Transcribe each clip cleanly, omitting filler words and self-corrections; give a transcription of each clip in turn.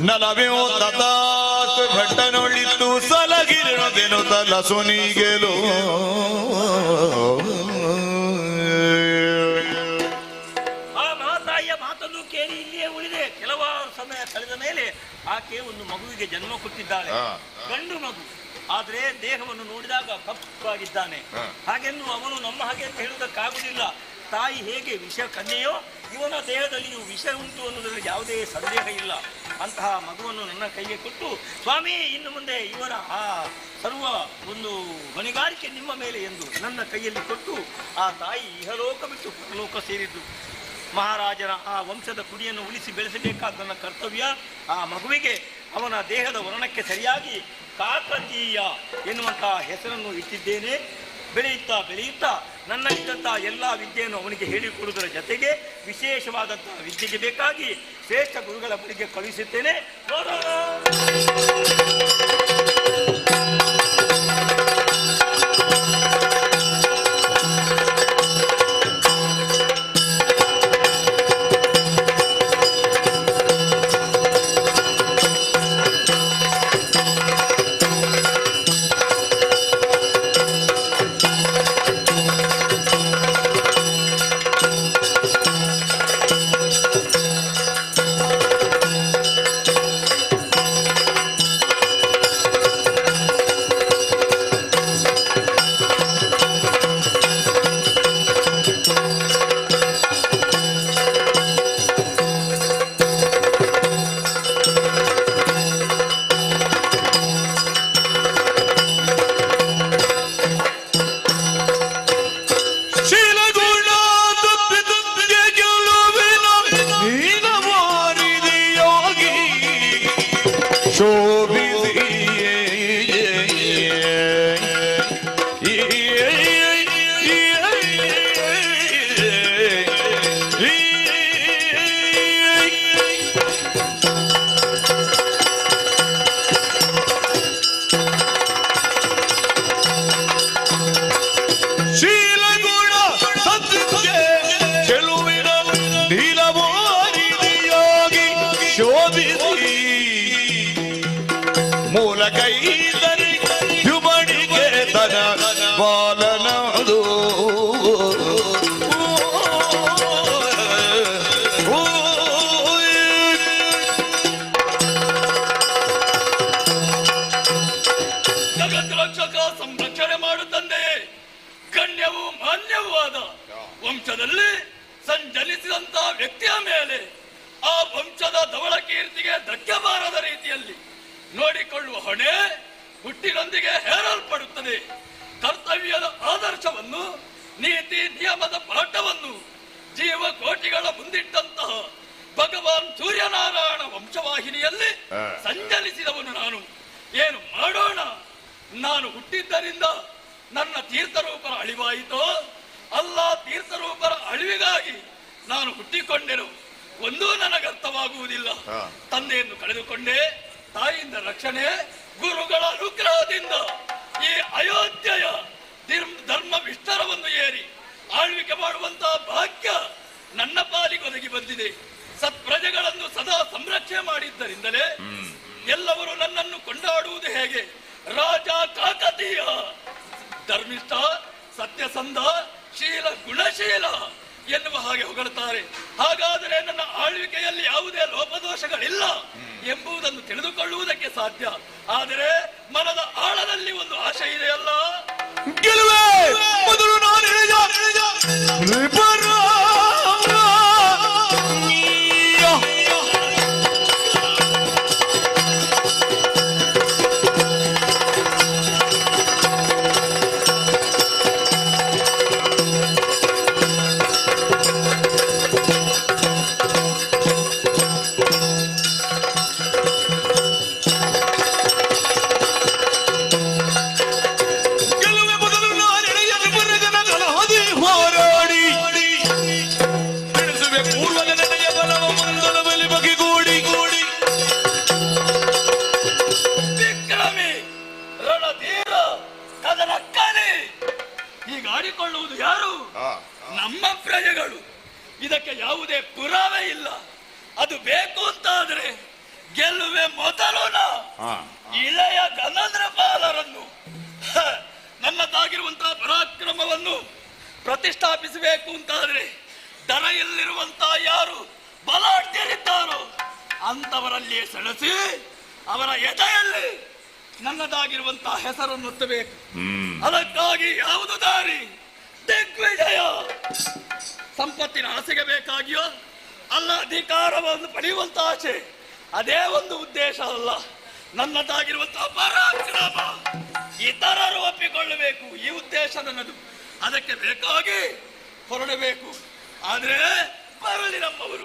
ನಲವೆಯೋ ತದಾತು ಭಟ್ಟನೊಳಿತ್ತು ಸಲಗಿರಣದೆನು ತಲ ಸುನಿಗೆಲು. ಆ ಮಹಾತಾಯಿಯ ಮಾತನ್ನು ಕೇಳಿ ಇಲ್ಲಿಯೇ ಉಳಿದೆ. ಕೆಲವಾರು ಸಮಯ ಕಳೆದ ಮೇಲೆ ಆಕೆ ಒಂದು ಮಗುವಿಗೆ ಜನ್ಮ ಕೊಟ್ಟಿದ್ದಾಳೆ, ಗಂಡು ಮಗು. ಆದ್ರೆ ದೇಹವನ್ನು ನೋಡಿದಾಗ ಕಪ್ಪಾಗಿದ್ದಾನೆ. ಹಾಗೆಂದು ಅವನು ನಮ್ಮ ಹಾಗೆ ಅಂತ ಹೇಳುವುದಕ್ಕಾಗುವುದಿಲ್ಲ. ತಾಯಿ ಹೇಗೆ ವಿಷ ಕನ್ಯೆಯೋ ಇವನ ದೇಹದಲ್ಲಿಯೂ ವಿಷ ಉಂಟು ಅನ್ನೋದ್ರಲ್ಲಿ ಯಾವುದೇ ಸಂದೇಹ ಇಲ್ಲ. ಅಂತಹ ಮಗುವನ್ನು ನನ್ನ ಕೈಗೆ ಕೊಟ್ಟು, ಸ್ವಾಮಿ ಇನ್ನು ಮುಂದೆ ಇವರ ಆ ಸರ್ವ ಒಂದು ಹೊಣೆಗಾರಿಕೆ ನಿಮ್ಮ ಮೇಲೆ ಎಂದು ನನ್ನ ಕೈಯಲ್ಲಿ ಕೊಟ್ಟು ಆ ತಾಯಿ ಇಹಲೋಕ ಬಿಟ್ಟು ಪರಲೋಕ ಸೇರಿದ್ದು. ಮಹಾರಾಜನ ಆ ವಂಶದ ಕುಡಿಯನ್ನು ಉಳಿಸಿ ಬೆಳೆಸಬೇಕಾದ ನನ್ನ ಕರ್ತವ್ಯ. ಆ ಮಗುವಿಗೆ ಅವನ ದೇಹದ ವರ್ಣಕ್ಕೆ ಸರಿಯಾಗಿ ಕಾಕತೀಯ ಎನ್ನುವಂತಹ ಹೆಸರನ್ನು ಇಟ್ಟಿದ್ದೇನೆ. ಬೆಳೆಯುತ್ತಾ ನನ್ನಲ್ಲಿದ್ದಂತಹ ಎಲ್ಲ ವಿದ್ಯೆಯನ್ನು ಅವನಿಗೆ ಹೇಳಿಕೊಡುವುದರ ಜೊತೆಗೆ ವಿಶೇಷವಾದಂತಹ ವಿದ್ಯೆಗೆ ಬೇಕಾಗಿ ಶ್ರೇಷ್ಠ ಗುರುಗಳ ಬಳಿಗೆ ಕಳುಹಿಸುತ್ತೇನೆ. ನೋಡೋಣ. ಸಂರಕ್ಷಣೆ ಮಾಡುತ್ತಂದೆ ಗಣ್ಯವೂ ಮಾನ್ಯವೂ ಆದ ವಂಶದಲ್ಲಿ ಸಂಚಲಿಸಿದಂತಹ ವ್ಯಕ್ತಿಯ ಮೇಲೆ ಆ ವಂಶದ ಧವಳ ಕೀರ್ತಿಗೆ ಧಕ್ಕೆ ಬಾರದ ರೀತಿಯಲ್ಲಿ ನೋಡಿಕೊಳ್ಳುವ ಹೊಣೆ ಹುಟ್ಟಿನೊಂದಿಗೆ ಹೇರಲ್ಪಡುತ್ತದೆ. ಕರ್ತವ್ಯದ ಆದರ್ಶವನ್ನು, ನೀತಿ ನಿಯಮದ ಪಾಠವನ್ನು ಜೀವಕೋಟಿಗಳ ಮುಂದಿಟ್ಟಂತಹ ಭಗವಾನ್ ಸೂರ್ಯನಾರಾಯಣ ವಂಶವಾಹಿನಿಯಲ್ಲಿ ಸಂಚಲಿಸಿದವನು ನಾನು. ಏನು ಮಾಡೋಣ? ನಾನು ಹುಟ್ಟಿದ್ದರಿಂದ ನನ್ನ ತೀರ್ಥರೂಪರ ಅಳಿವಾಯಿತೋ ಅಲ್ಲ, ತೀರ್ಥರೂಪರ ಅಳಿವಿಗಾಗಿ ನಾನು ಹುಟ್ಟಿಕೊಂಡೆನು ಒಂದೂ ನನಗರ್ಥವಾಗುವುದಿಲ್ಲ. ತಂದೆಯನ್ನು ಕಳೆದುಕೊಂಡೆ, ತಾಯಿಯಿಂದ ರಕ್ಷಣೆ, ಗುರುಗಳ ಅನುಗ್ರಹದಿಂದ ಈ ಅಯೋಧ್ಯೆಯ ಧರ್ಮ ವಿಸ್ತಾರವನ್ನು ಏರಿ ಆಳ್ವಿಕೆ ಮಾಡುವಂತಹ ಭಾಗ್ಯ ನನ್ನ ಪಾಲಿಗೆ ಒದಗಿ ಬಂದಿದೆ. ಸತ್ಪ್ರಜೆಗಳನ್ನು ಸದಾ ಸಂರಕ್ಷಣೆ ಮಾಡಿದ್ದರಿಂದಲೇ ಎಲ್ಲವರು ನನ್ನನ್ನು ಕೊಂಡಾಡುವುದು ಹೇಗೆ? ರಾಜ ಕಾಕತೀಯ, ಧರ್ಮಿಷ್ಠ, ಸತ್ಯಸಂಧ, ಶೀಲ ಗುಣಶೀಲ ಎನ್ನುವ ಹಾಗೆ ಹೊಗಳುತ್ತಾರೆ. ಹಾಗಾದರೆ ನನ್ನ ಆಳ್ವಿಕೆಯಲ್ಲಿ ಯಾವುದೇ ಲೋಪದೋಷಗಳಿಲ್ಲ ಎಂಬುದನ್ನು ತಿಳಿದುಕೊಳ್ಳುವುದಕ್ಕೆ ಸಾಧ್ಯ. ಆದರೆ ಮನದ ಆಳದಲ್ಲಿ ಒಂದು ಆಶೆ ಇದೆಯಲ್ಲ, ಗೆಲುವೆ ಮೊದಲು ನಾನು ಹೀಗಾಡಿಕೊಳ್ಳುವುದು ಯಾರು? ನಮ್ಮ ಪ್ರಜೆಗಳು. ಇದಕ್ಕೆ ಯಾವುದೇ ಪುರಾವೆ ಇಲ್ಲ. ಅದು ಬೇಕು ಅಂತಾದರೆ ಗೆಲ್ಲುವೆ ಮೊದಲು ಹಾ. ಇಳೆಯ ಗಣೇಂದ್ರಪಾಲರನ್ನು ನನ್ನದಾಗಿರುವಂತಹ ಪರಾಕ್ರಮವನ್ನು ಪ್ರತಿಷ್ಠಾಪಿಸಬೇಕು ಅಂತಾದ್ರೆ ದರೆಯಲ್ಲಿರುವಂತಹ ಯಾರು ಬಲಾಢ್ಯರಿದ್ದಾರೋ ಅಂತವರಲ್ಲಿಯೇ ಸೆಳೆಸಿ ಅವರ ಎದೆಯಲ್ಲಿ ನನ್ನದಾಗಿರುವಂತಹ ಹೆಸರನ್ನು ಒತ್ತಬೇಕು. ಅದಕ್ಕಾಗಿ ಯಾವುದು ದಾರಿ? ದಿಗ್ವಿಜಯ. ಸಂಪತ್ತಿನ ಆಸೆಗೆ ಬೇಕಾಗಿಯೋ ಅಲ್ಲ ಅಧಿಕಾರವನ್ನು ಪಡೆಯುವಂತ ಆಸೆ, ಅದೇ ಒಂದು ಉದ್ದೇಶ ಅಲ್ಲ. ನನ್ನದಾಗಿರುವಂತಹ ಪರಾಕ್ರಮ ಇತರರು ಒಪ್ಪಿಕೊಳ್ಳಬೇಕು, ಈ ಉದ್ದೇಶ ನನ್ನದು. ಅದಕ್ಕೆ ಬೇಕಾಗಿ ಹೊರಡಬೇಕು. ಆದ್ರೆ ಬರಲಿ ನಮ್ಮವರು.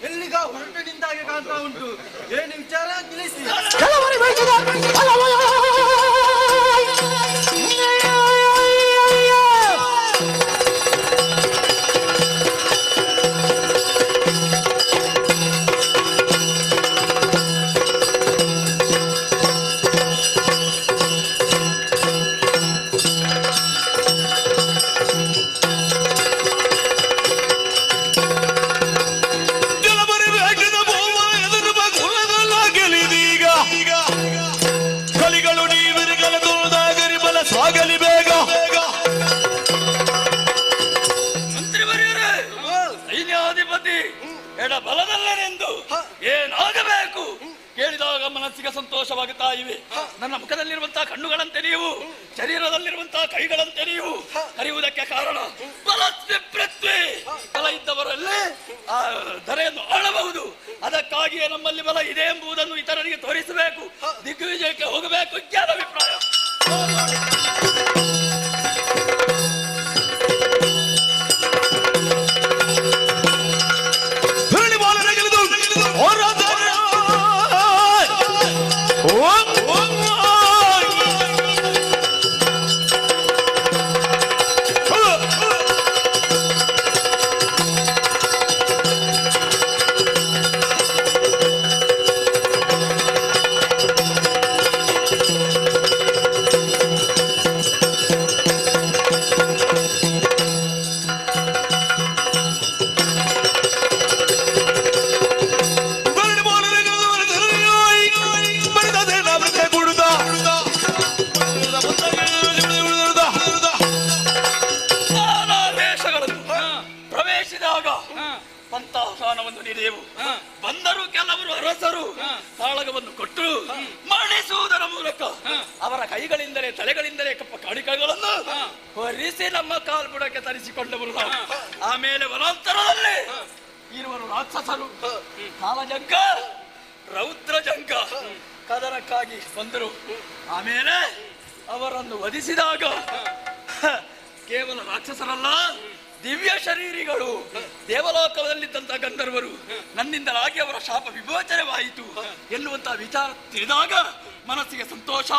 ಎಲ್ಲಿಗ ಹೊರಟು ನಿಂತಾಗೆ ಕಾಣ್ತಾ ಉಂಟು. ಏನು ವಿಚಾರ ತಿಳಿಸಿ. ಏನಾಗಬೇಕು ಕೇಳಿದಾಗ ಮನಸ್ಸಿಗೆ ಸಂತೋಷವಾಗುತ್ತಾ ಇವೆ. ನನ್ನ ಮುಖದಲ್ಲಿರುವಂತಹ ಕಣ್ಣುಗಳಂತೆ ನೀವು, ಶರೀರದಲ್ಲಿರುವಂತಹ ಕೈಗಳಂತೆ ನೀವು ಕರೆಯುವುದಕ್ಕೆ ಕಾರಣ ಬಲ ಇದ್ದವರಲ್ಲಿ ಆ ಧರೆಯನ್ನು ಆಳಬಹುದು. ಅದಕ್ಕಾಗಿಯೇ ನಮ್ಮಲ್ಲಿ ಬಲ ಇದೆ ಎಂಬುದನ್ನು ಇತರರಿಗೆ ತೋರಿಸಬೇಕು. ದಿಗ್ವಿಜಯಕ್ಕೆ ಹೋಗಬೇಕು. ಜ್ಞಾನ ಅಭಿಪ್ರಾಯ ಬಂದೆವು. ಬಂದರು ಕೆಲವರು ಅರಸರು ಕಾಳಗವನ್ನು ಕೊಟ್ಟು ಮಣಿಸುವುದರ ಮೂಲಕ ಅವರ ಕೈಗಳಿಂದಲೇ ತಲೆಗಳಿಂದಲೇ ಕಪ್ಪ ಕಾಣಿಕೆಗಳನ್ನು ಹೊರಿಸಿ ನಮ್ಮ ಕಾಲ್ಬುಡಕ್ಕೆ ತರಿಸಿಕೊಂಡವರು ನಾವು. ಆಮೇಲೆ ವನಾಂತರದಲ್ಲಿ ಇರುವರು ರಾಕ್ಷಸರು ಕಾಲಜಂಕ ರೌದ್ರಜಂಕ ಕದನಕ್ಕಾಗಿ ಬಂದರು. ಆಮೇಲೆ ಅವರನ್ನು ವಧಿಸಿದಾಗ ಕೇವಲ ರಾಕ್ಷಸರಲ್ಲ, ದಿವ್ಯ ಶರೀರಿಗಳು ದೇವಲೋಕದಲ್ಲಿದ್ದಂತಹ ಗಂಧರ್ವರು ನನ್ನಿಂದಲಾಗಿ ಅವರ ಶಾಪ ವಿಮೋಚನೆವಾಯಿತು ಎನ್ನುವಂತಹ ವಿಚಾರ ತಿಳಿದಾಗ ಮನಸ್ಸಿಗೆ ಸಂತೋಷ,